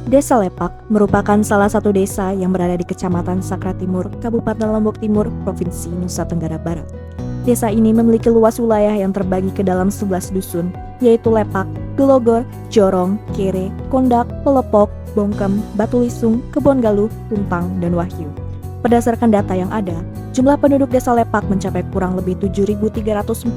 Desa Lepak merupakan salah satu desa yang berada di Kecamatan Sakra Timur, Kabupaten Lombok Timur, Provinsi Nusa Tenggara Barat. Desa ini memiliki luas wilayah yang terbagi ke dalam 11 dusun, yaitu Lepak, Gelogor, Jorong, Kere, Kondak, Pelepok, Bongkem, Batulisung, Kebongaluh, Tuntang, dan Wahyu. Berdasarkan data yang ada, jumlah penduduk desa Lepak mencapai kurang lebih 7.346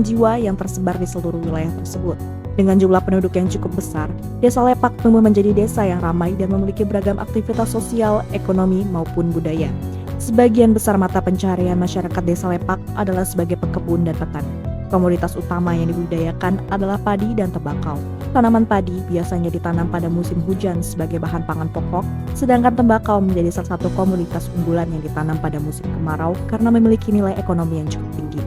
jiwa yang tersebar di seluruh wilayah tersebut. Dengan jumlah penduduk yang cukup besar, desa Lepak tumbuh menjadi desa yang ramai dan memiliki beragam aktivitas sosial, ekonomi, maupun budaya. Sebagian besar mata pencaharian masyarakat desa Lepak adalah sebagai pekebun dan petani. Komoditas utama yang dibudidayakan adalah padi dan tembakau. Tanaman padi biasanya ditanam pada musim hujan sebagai bahan pangan pokok, sedangkan tembakau menjadi salah satu komoditas unggulan yang ditanam pada musim kemarau karena memiliki nilai ekonomi yang cukup tinggi.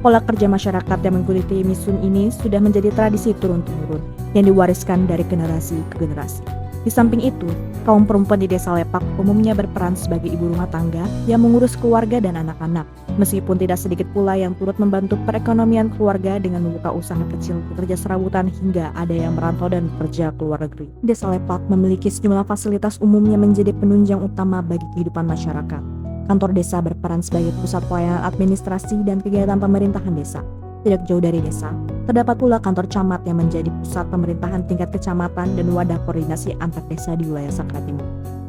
Pola kerja masyarakat yang mengikuti misun ini sudah menjadi tradisi turun-temurun yang diwariskan dari generasi ke generasi. Di samping itu, kaum perempuan di desa Lepak umumnya berperan sebagai ibu rumah tangga yang mengurus keluarga dan anak-anak. Meskipun tidak sedikit pula yang turut membantu perekonomian keluarga dengan membuka usaha kecil, bekerja serabutan hingga ada yang merantau dan bekerja ke luar negeri. Desa Lepak memiliki sejumlah fasilitas umum yang menjadi penunjang utama bagi kehidupan masyarakat. Kantor desa berperan sebagai pusat pelayanan administrasi dan kegiatan pemerintahan desa. Tidak jauh dari desa, terdapat pula kantor camat yang menjadi pusat pemerintahan tingkat kecamatan dan wadah koordinasi antar desa di wilayah Sakra Timur.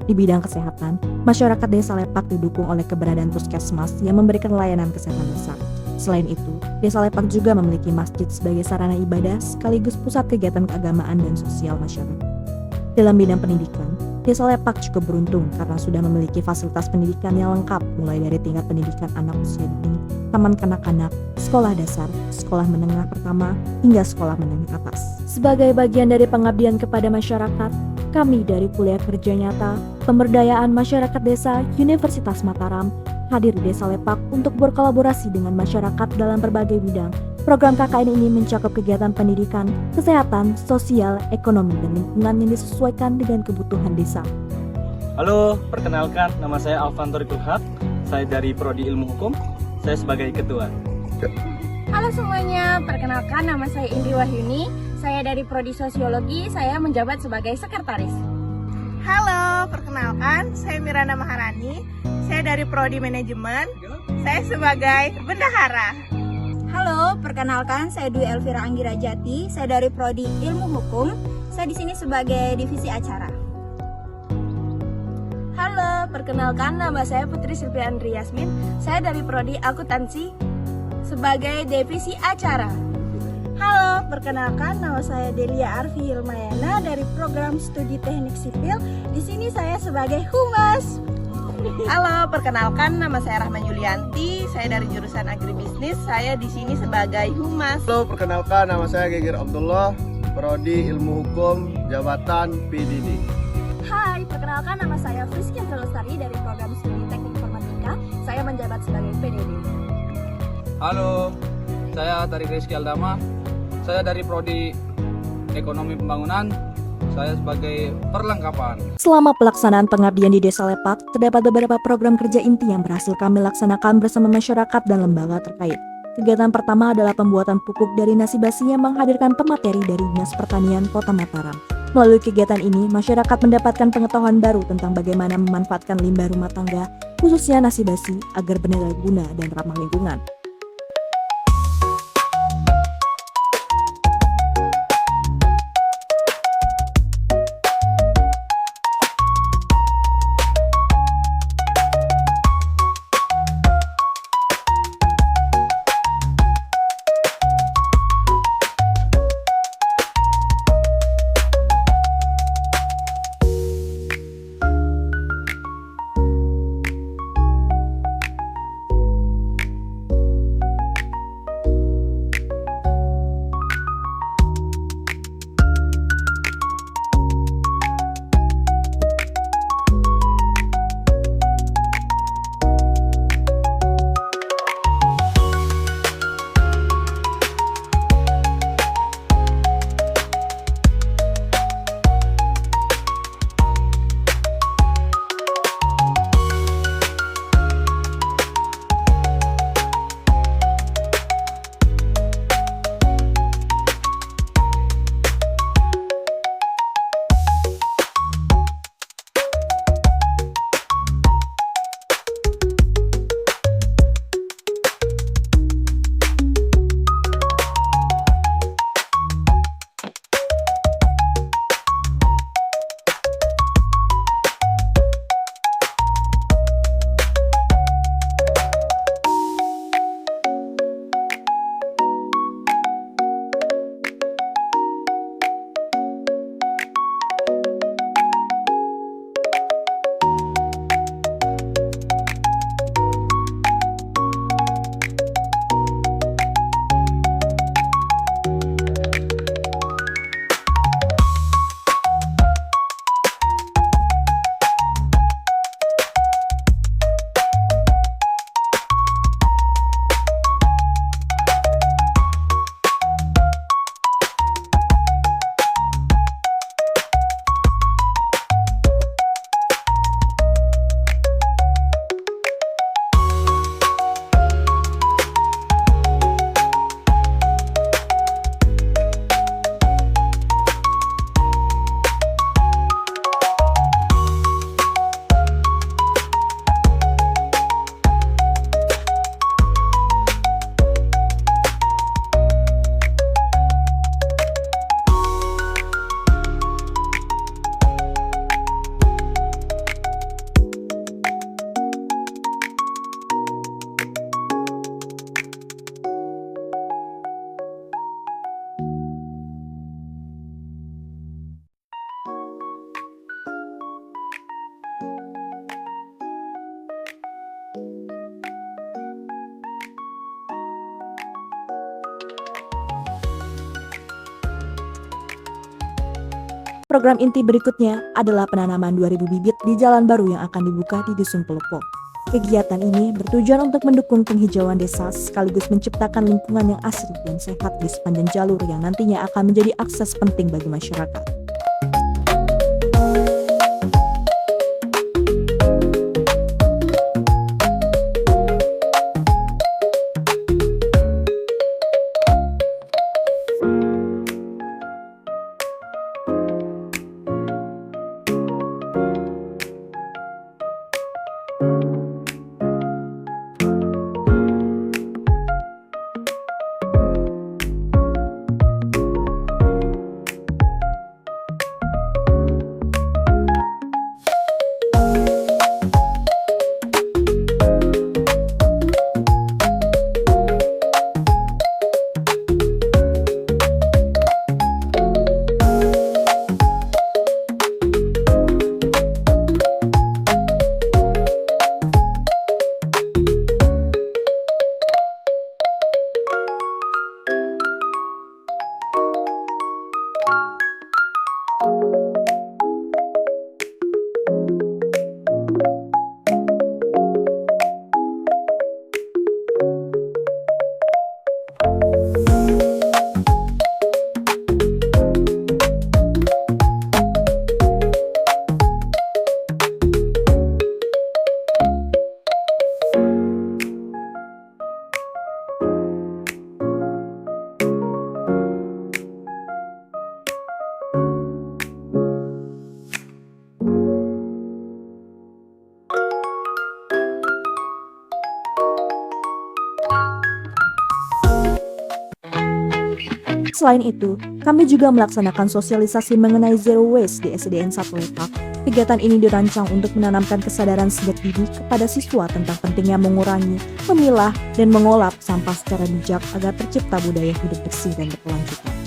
Di bidang kesehatan, masyarakat desa Lepak didukung oleh keberadaan puskesmas yang memberikan layanan kesehatan desa. Selain itu, desa Lepak juga memiliki masjid sebagai sarana ibadah sekaligus pusat kegiatan keagamaan dan sosial masyarakat. Dalam bidang pendidikan, desa Lepak cukup beruntung karena sudah memiliki fasilitas pendidikan yang lengkap mulai dari tingkat pendidikan anak usia dini, taman kanak-kanak, sekolah dasar, sekolah menengah pertama, hingga sekolah menengah atas. Sebagai bagian dari pengabdian kepada masyarakat, kami dari Kuliah Kerja Nyata, Pemberdayaan Masyarakat Desa Universitas Mataram hadir di desa Lepak untuk berkolaborasi dengan masyarakat dalam berbagai bidang. Program KKN ini mencakup kegiatan pendidikan, kesehatan, sosial, ekonomi, dan lingkungan yang disesuaikan dengan kebutuhan desa. Halo, perkenalkan nama saya Alvan Torikul Haq. Saya dari Prodi Ilmu Hukum. Saya sebagai ketua. Halo semuanya, perkenalkan nama saya Indri Wahyuni. Saya dari Prodi Sosiologi, saya menjabat sebagai sekretaris. Halo, perkenalkan saya Miranda Maharani. Saya dari Prodi Manajemen. Saya sebagai bendahara. Halo, perkenalkan saya Dwi Elvira Anggira Jati. Saya dari Prodi Ilmu Hukum. Saya di sini sebagai divisi acara. Halo, perkenalkan nama saya Putri Silvia Andri Yasmin. Saya dari Prodi Akuntansi sebagai divisi acara. Halo, perkenalkan nama saya Delia Arfi Hilmayana dari Program Studi Teknik Sipil. Di sini saya sebagai humas. Halo, perkenalkan nama saya Rahma Yulianti. Saya dari jurusan Agribisnis. Saya di sini sebagai humas. Halo, perkenalkan nama saya Geger Abdullah, Prodi Ilmu Hukum, Jabatan PDD. Hai, perkenalkan nama saya Friski Lestari dari Program Studi Teknik Informatika. Saya menjabat sebagai PDD. Halo, saya Tarik Rizky Aldama. Saya dari Prodi Ekonomi Pembangunan. Saya sebagai perlengkapan. Selama pelaksanaan pengabdian di Desa Lepak, terdapat beberapa program kerja inti yang berhasil kami laksanakan bersama masyarakat dan lembaga terkait. Kegiatan pertama adalah pembuatan pupuk dari nasi basi yang menghadirkan pemateri dari Dinas Pertanian Kota Mataram. Melalui kegiatan ini, masyarakat mendapatkan pengetahuan baru tentang bagaimana memanfaatkan limbah rumah tangga, khususnya nasi basi, agar bernilai guna dan ramah lingkungan. Program inti berikutnya adalah penanaman 2000 bibit di jalan baru yang akan dibuka di Dusun Pelepok. Kegiatan ini bertujuan untuk mendukung penghijauan desa sekaligus menciptakan lingkungan yang asri dan sehat di sepanjang jalur yang nantinya akan menjadi akses penting bagi masyarakat. Selain itu, kami juga melaksanakan sosialisasi mengenai zero waste di SDN 1 Lepak. Kegiatan ini dirancang untuk menanamkan kesadaran sejak dini kepada siswa tentang pentingnya mengurangi, memilah, dan mengolah sampah secara bijak agar tercipta budaya hidup bersih dan berkelanjutan.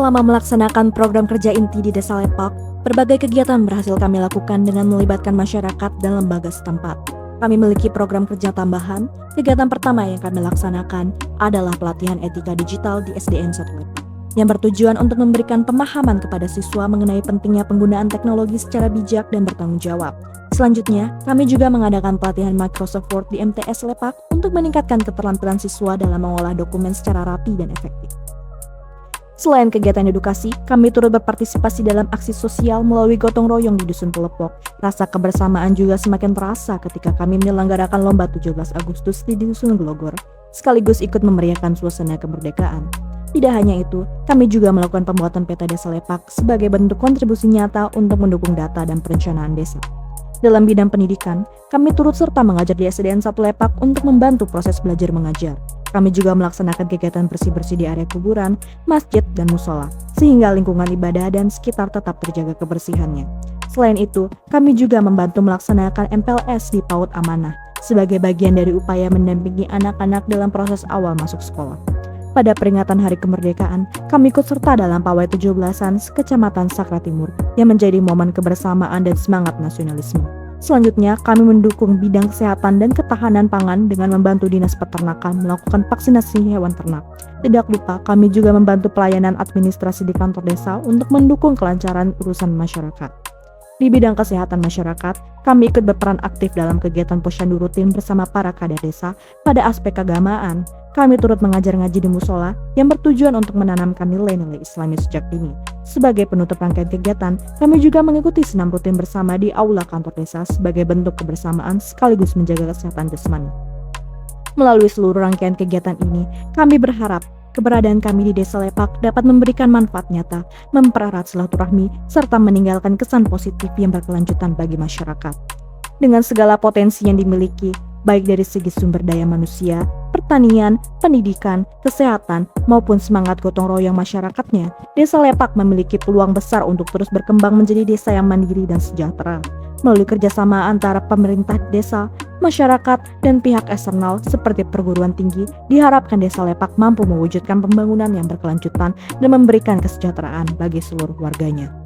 Selama melaksanakan program kerja inti di Desa Lepak, berbagai kegiatan berhasil kami lakukan dengan melibatkan masyarakat dan lembaga setempat. Kami memiliki program kerja tambahan. Kegiatan pertama yang kami laksanakan adalah pelatihan etika digital di SDN 1 Lepak, yang bertujuan untuk memberikan pemahaman kepada siswa mengenai pentingnya penggunaan teknologi secara bijak dan bertanggung jawab. Selanjutnya, kami juga mengadakan pelatihan Microsoft Word di MTS Lepak untuk meningkatkan keterampilan siswa dalam mengolah dokumen secara rapi dan efektif. Selain kegiatan edukasi, kami turut berpartisipasi dalam aksi sosial melalui gotong royong di Dusun Pelepok. Rasa kebersamaan juga semakin terasa ketika kami menyelenggarakan lomba 17 Agustus di Dusun Glogor, sekaligus ikut memeriahkan suasana kemerdekaan. Tidak hanya itu, kami juga melakukan pembuatan peta desa Lepak sebagai bentuk kontribusi nyata untuk mendukung data dan perencanaan desa. Dalam bidang pendidikan, kami turut serta mengajar di SDN 1 Lepak untuk membantu proses belajar mengajar. Kami juga melaksanakan kegiatan bersih-bersih di area kuburan, masjid, dan musola, sehingga lingkungan ibadah dan sekitar tetap terjaga kebersihannya. Selain itu, kami juga membantu melaksanakan MPLS di PAUD Amanah, sebagai bagian dari upaya mendampingi anak-anak dalam proses awal masuk sekolah. Pada peringatan Hari Kemerdekaan, kami ikut serta dalam pawai 17-an Kecamatan Sakra Timur, yang menjadi momen kebersamaan dan semangat nasionalisme. Selanjutnya, kami mendukung bidang kesehatan dan ketahanan pangan dengan membantu Dinas Peternakan melakukan vaksinasi hewan ternak. Tidak lupa, kami juga membantu pelayanan administrasi di kantor desa untuk mendukung kelancaran urusan masyarakat. Di bidang kesehatan masyarakat, kami ikut berperan aktif dalam kegiatan posyandu rutin bersama para kader desa. Pada aspek keagamaan, kami turut mengajar ngaji di musola yang bertujuan untuk menanamkan nilai-nilai Islami sejak dini. Sebagai penutup rangkaian kegiatan, kami juga mengikuti senam rutin bersama di aula kantor desa sebagai bentuk kebersamaan sekaligus menjaga kesehatan jasmani. Melalui seluruh rangkaian kegiatan ini, kami berharap keberadaan kami di Desa Lepak dapat memberikan manfaat nyata, mempererat silaturahmi, serta meninggalkan kesan positif yang berkelanjutan bagi masyarakat. Dengan segala potensi yang dimiliki, baik dari segi sumber daya manusia, pertanian, pendidikan, kesehatan, maupun semangat gotong royong masyarakatnya, Desa Lepak memiliki peluang besar untuk terus berkembang menjadi desa yang mandiri dan sejahtera. Melalui kerjasama antara pemerintah desa, masyarakat, dan pihak eksternal seperti perguruan tinggi, diharapkan Desa Lepak mampu mewujudkan pembangunan yang berkelanjutan dan memberikan kesejahteraan bagi seluruh warganya.